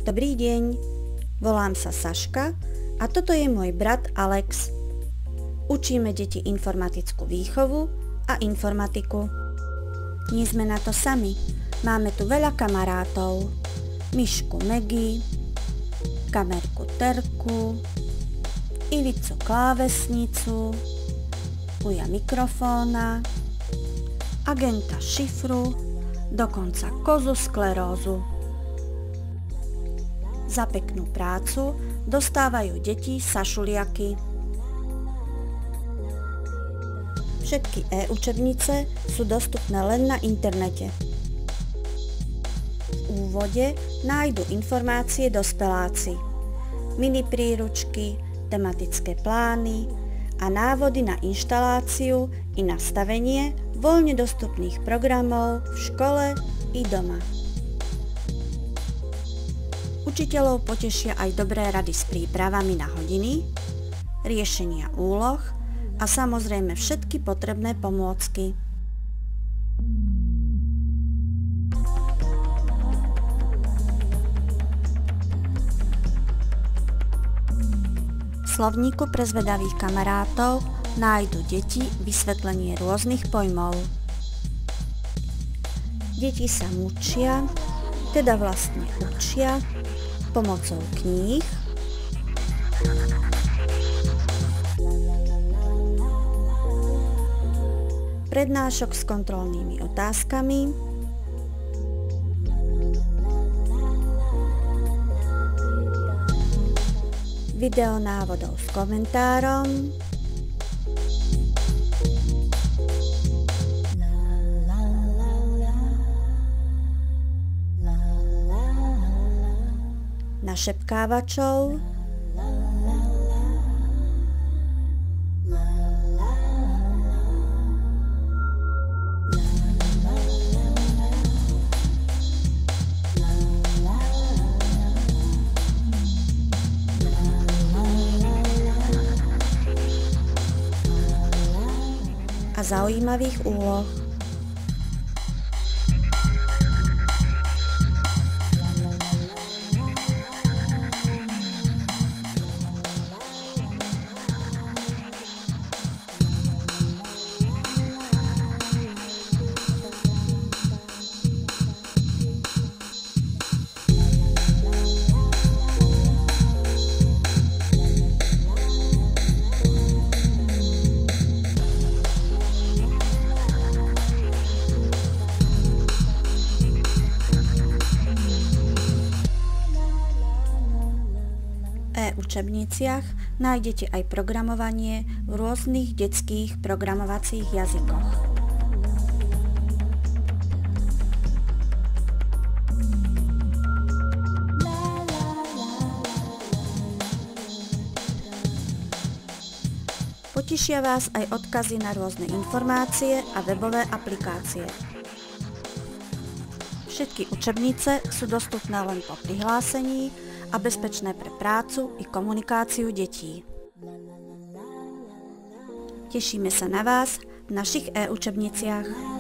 Dobrý deň, volám sa Saška a toto je môj brat Alex. Učíme deti informatickú výchovu a informatiku. Nie sme na to sami, máme tu veľa kamarátov. Myšku Megi, kamerku Terku, Ivicu klávesnicu, Uja mikrofóna, agenta šifru, dokonca kozu sklerózu. Za peknú prácu dostávajú deti sašuliaky. Všetky e-učebnice sú dostupné len na internete. V úvode nájdu informácie dospeláci, mini príručky, tematické plány a návody na inštaláciu i nastavenie voľne dostupných programov v škole i doma. Učiteľov potešia aj dobré rady s prípravami na hodiny, riešenia úloh a samozrejme všetky potrebné pomôcky. V slovníku pre zvedavých kamarátov nájdu deti vysvetlenie rôznych pojmov. Deti sa mučia, teda vlastne učia, pomocou kníh, prednášok s kontrolnými otázkami, videonávodov s komentárom, našepkávačov, a zaujímavých úloh. V učebniciach nájdete aj programovanie v rôznych detských programovacích jazykoch. Potešia vás aj odkazy na rôzne informácie a webové aplikácie. Všetky učebnice sú dostupné len po prihlásení a bezpečné pre prácu i komunikáciu detí. Tešíme sa na vás v našich e-učebniciach.